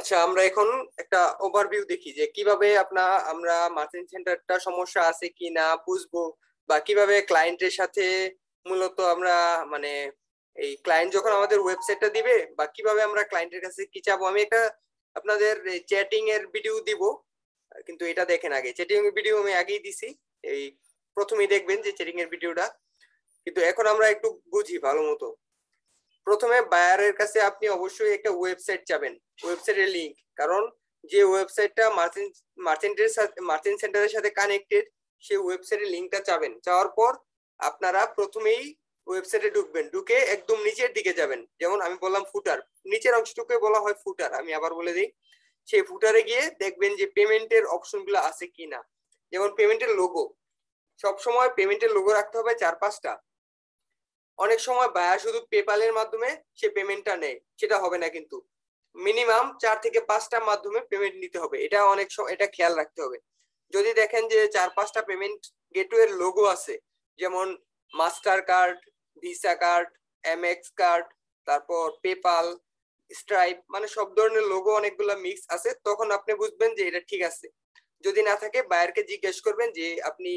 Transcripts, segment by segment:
আচ্ছা, আমরা এখন একটা ওভারভিউ দেখি যে কিভাবে আমরা মার্চেন্ট সেন্টারটা সমস্যা আছে কি না বুঝবো, বা কিভাবে ক্লায়েন্টের সাথে মূলত আমরা মানে এই ক্লায়েন্ট যখন আমাদের ওয়েবসাইটটা দিবে বা কিভাবে আমরা ক্লায়েন্টের কাছে কি চাবো। আমি একটা আপনাদের চ্যাটিং এর ভিডিও দিব, কিন্তু এটা দেখেন আগে। চ্যাটিং এর ভিডিও আমি আগেই দিছি, এই প্রথমেই দেখবেন যে চ্যাটিং এর ভিডিওটা। কিন্তু এখন আমরা একটু বুঝি ভালো মতো। প্রথমে বায়ারের কাছে আপনি অবশ্যই একটা ওয়েবসাইট চাবেন, ওয়েবসাইটের লিংক। কারণ যে ওয়েবসাইটটা মার্চেন্ট সেন্টারের সাথে কানেক্টেড, সেই ওয়েবসাইটের লিংকটা চাবেন। চাওয়ার পর আপনারা প্রথমেই ওয়েবসাইটে ঢুকবেন, ঢুকে একদম নিচের দিকে যাবেন। যেমন আমি বললাম ফুটার, নিচের অংশটুকে বলা হয় ফুটার। আমি আবার বলে দিই, সেই ফুটারে গিয়ে দেখবেন যে পেমেন্টের অপশনগুলো আছে কিনা। যেমন পেমেন্টের লোগো, সবসময় পেমেন্টের লোগো রাখতে হবে 4-5টা। অনেক সময় বায়ার শুধু পেপালের মাধ্যমে সে পেমেন্টটা নেয়, সেটা হবে না। কিন্তু মিনিমাম 4 থেকে 5টা মাধ্যমে পেমেন্ট নিতে হবে, এটা অনেক সময় এটা খেয়াল রাখতে হবে। যদি দেখেন যে 4-5টা পেমেন্ট গেটওয়ের লোগো আছে, যেমন master card, visa card, MX card, তারপর পেপাল, স্ট্রাইপ, মানে সব ধরনের লোগো অনেকগুলো মিক্স আছে, তখন আপনি বুঝবেন যে এটা ঠিক আছে। যদি না থাকে বায়ারকে জিজ্ঞেস করবেন যে আপনি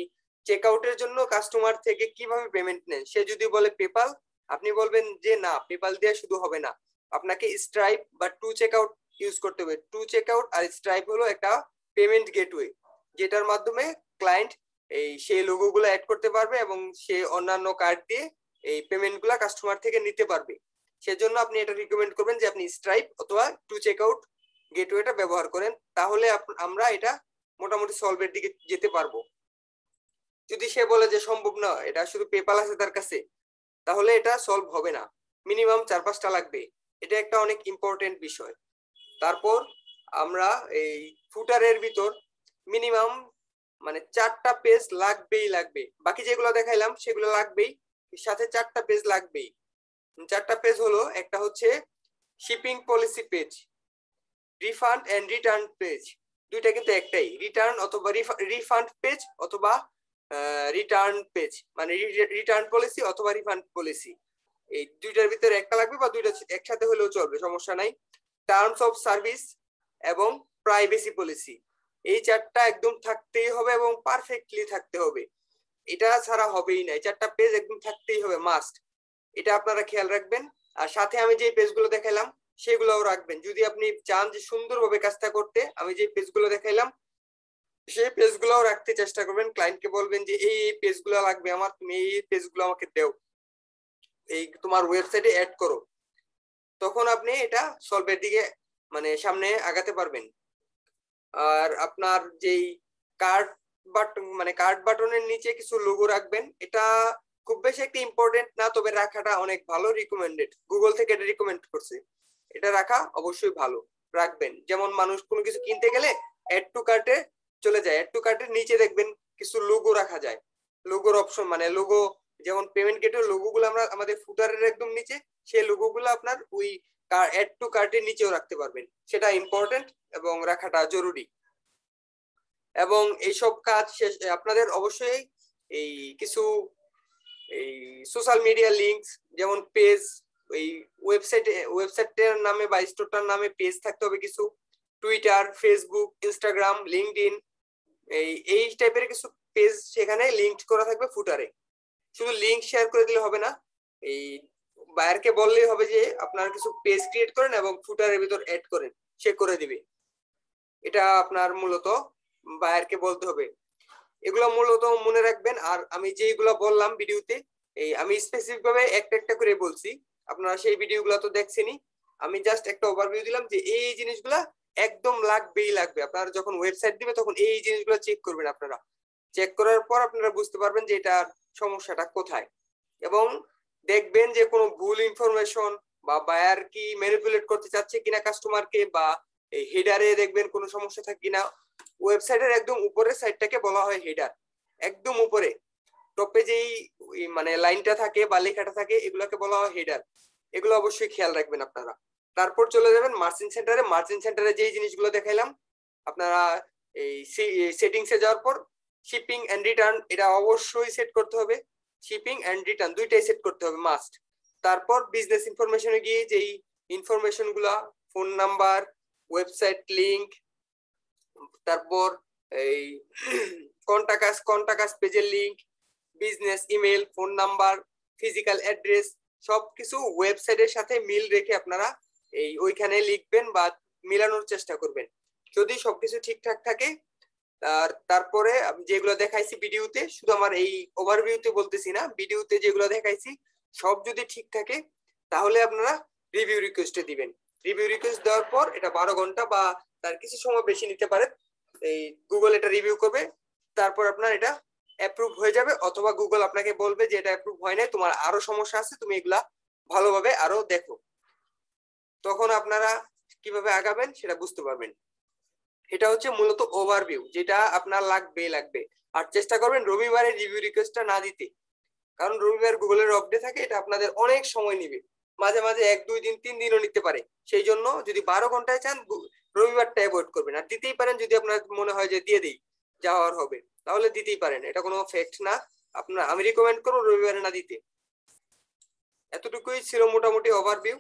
চেক আউটের জন্য কাস্টমার থেকে কিভাবে পেমেন্ট নেন। সে যদি বলে পেপাল, আপনি বলবেন যে না, পেপাল দিয়ে শুধু হবে না, আপনাকে স্ট্রাইপ বা টু চেক আউট ইউজ করতে হবে। টু চেক আউট আর স্ট্রাইপ হলো একটা পেমেন্ট গেটওয়ে, যেটার মাধ্যমে ক্লায়েন্ট সেই লোগোগুলো অ্যাড করতে পারবে এবং সে অন্যান্য কার্ড দিয়ে এই পেমেন্টগুলো কাস্টমার থেকে নিতে পারবে। সেজন্য আপনি এটা রিকমেন্ড করবেন যে আপনি স্ট্রাইপ অথবা টু চেক আউট গেটওয়েটা ব্যবহার করেন, তাহলে আমরা এটা মোটামুটি সলভের দিকে যেতে পারবো। যদি সে বলে যে সম্ভব না, এটা শুধু পেপাল আছে তার কাছে, তাহলে এটা সলভ হবে না। মিনিমাম 4-5টা লাগবে, এটা একটা অনেক ইম্পর্টেন্ট বিষয়। তারপর আমরা এই ফুটারের ভিতর মিনিমাম মানে 4টা পেজ লাগবেই লাগবে। বাকি যেগুলো দেখাইলাম সেগুলো লাগবেই, সাথে 4টা পেজ লাগবেই। 4টা পেজ হলো, একটা হচ্ছে shipping policy page, refund and return page. দুইটা কিন্তু একটাই, রিটার্ন অথবা রিফান্ড পেজ অথবা রিটার্ন পেজ, মানে রিটার্ন পলিসি অথবা রিফান্ড পলিসি। এই দুইটার ভিতরে একটা লাগবে, বা দুইটা একসাথে হলেও চলবে, সমস্যা নাই। টার্মস অফ সার্ভিস এবং প্রাইভেসি পলিসি, এই 4টা একদম থাকতেই হবে এবং পারফেক্টলি থাকতে হবে। এটা ছাড়া হবেই না, এই 4টা পেজ একদম থাকতেই হবে, মাস্ট। এটা আপনারা খেয়াল রাখবেন। আর সাথে আমি যে পেজগুলো দেখাইলাম সেগুলোও রাখবেন। যদি আপনি চান যে সুন্দরভাবে কাজটা করতে, আমি যে পেজগুলো দেখাইলাম সেই পেজগুলোও রাখতে চেষ্টা করবেন। ক্লায়েন্টকে বলবেন যে এই পেজগুলো লাগবে আমার, তুমি এই পেজগুলো আমাকে দাও, এই তোমার ওয়েবসাইটে অ্যাড করো। তখন আপনি এটা সলভের দিকে মানে সামনে আগাতে পারবেন। আর আপনার যেই কার্ড বাটন, মানে কার্ড বাটনের নিচে কিছু লোগো রাখবেন। এটা খুব বেশি একটা ইম্পর্টেন্ট না, তবে রাখাটা অনেক ভালো, রিকমেন্ডেড। গুগল থেকে এটা রিকমেন্ড করছে, এটা রাখা অবশ্যই ভালো, রাখবেন। যেমন মানুষ কোনো কিছু কিনতে গেলে অ্যাড টু কার্টে চলে যায়, অ্যাড টু কার্টের নিচে দেখবেন কিছু লোগো রাখা যায়, লোগোর অপশন, মানে লোগো। যেমন পেমেন্ট গেটের লোগোগুলো আমরা আমাদের ফুটারের একদম নিচে, সেই লোগোগুলো আপনার ওই অ্যাড টু কার্টের নিচেও রাখতে পারবেন। সেটা ইম্পর্টেন্ট এবং রাখাটা জরুরি। এবং এইসব কাজ শেষ আপনাদের অবশ্যই এই কিছু এই সোশ্যাল মিডিয়া লিংকস, যেমন পেজ, ওই ওয়েবসাইটের নামে বা স্টোরটার নামে পেজ থাকতে হবে কিছু। টুইটার, ফেসবুক, ইনস্টাগ্রাম, লিঙ্কডইন, এই টাইপের কিছু পেজ সেখানে লিংক করা থাকবে ফুটারে। শুধু লিংক শেয়ার করে দিলে হবে না, এই বায়ারকে বললেই হবে যে আপনার কিছু পেজ ক্রিয়েট করেন এবং ফুটারের ভিতর অ্যাড করেন, সে করে দিবে। এটা আপনার মূলত বায়ারকে বলতে হবে। এগুলো মূলত মনে রাখবেন। আর আমি যেগুলো বললাম ভিডিওতে, আমি স্পেসিফিক ভাবে একটা একটা করে বলছি, আপনারা সেই ভিডিওগুলো তো দেখছেনই। আমি জাস্ট একটা ওভারভিউ দিলাম যে এই জিনিসগুলা একদম লাগবেই লাগবে। আপনারা যখন ওয়েবসাইট দিবে তখন এই জিনিসগুলো চেক করবেন। আপনারা চেক করার পর আপনারা বুঝতে পারবেন যে এটার সমস্যাটা কোথায়, এবং দেখবেন যে কোনো ভুল ইনফরমেশন বা বায়ার কি ম্যানিপুলেট করতে চাচ্ছে কিনা কাস্টমারকে, বা এই হেডারে দেখবেন কোনো সমস্যা থাকে কিনা। ওয়েবসাইটের একদম উপরের সাইডটাকে বলা হয় হেডার, একদম উপরে টপে যেই মানে লাইনটা থাকে বা লেখাটা থাকে এগুলোকে বলা হয় হেডার। এগুলো অবশ্যই খেয়াল রাখবেন আপনারা। তারপর চলে যাবেন মার্চেন্ট সেন্টারে। মার্চেন্ট সেন্টারে যেই জিনিসগুলো দেখাইলাম আপনারা এই সেটিংসে যাওয়ার পর শিপিং এন্ড রিটার্ন এটা অবশ্যই সেট করতে হবে। শিপিং এন্ড রিটার্ন দুইটাই সেট করতে হবে, মাস্ট। তারপর বিজনেস ইনফরমেশনে গিয়ে যেই ইনফরমেশন গুলা, ফোন নাম্বার, ওয়েবসাইট লিংক, তারপর এই কন্টাক্ট পেজের link, business email, phone number, physical address, সবকিছু ওয়েবসাইটের সাথে মিল রেখে আপনারা এই ওইখানে লিখবেন বা মিলানোর চেষ্টা করবেন। যদি সবকিছু ঠিকঠাক থাকে তারপরে যেগুলো দেখাইছি ভিডিওতে, শুধু আমার এই ওভারভিউতে বলতেছি না, ভিডিওতে যেগুলো দেখাইছি সব যদি ঠিক থাকে তাহলে আপনারা রিভিউ রিকোয়েস্টে দিবেন। রিভিউ রিকোয়েস্ট দেওয়ার পর এটা 12 ঘন্টা বা তার কিছু সময় বেশি নিতে পারে, এই গুগল এটা রিভিউ করবে, তারপর আপনার এটা অ্যাপ্রুভ হয়ে যাবে, অথবা গুগল আপনাকে বলবে যে এটা অ্যাপ্রুভ হয় নাই, তোমার আরো সমস্যা আছে, তুমি এগুলা ভালোভাবে আরো দেখো। তখন আপনারা কিভাবে আগাবেন সেটা বুঝতে পারবেন। এটা হচ্ছে মূলত ওভারভিউ, যেটা আপনার লাগবে। আর চেষ্টা করবেন রবিবারে রিভিউ রিকোয়েস্টটা না দিতে, কারণ রবিবার গুগলের অফ ডে থাকে, এটা আপনাদের অনেক সময় নিবে, মাঝে মাঝে 1 2 দিন 3 দিনও নিতে পারে। সেই জন্য যদি 12 ঘন্টায় চান রবিবারটা অ্যাভয়েড করবেন। আর দিতেই পারেন যদি আপনার মনে হয় যে দিয়ে দিই যাওয়ার হবে, তাহলে দিতেই পারেন, এটা কোনো ফ্যাক্ট না। আমি রিকমেন্ড করব রবিবারে না দিতে। এতটুকুই ছিল মোটামুটি ওভারভিউ।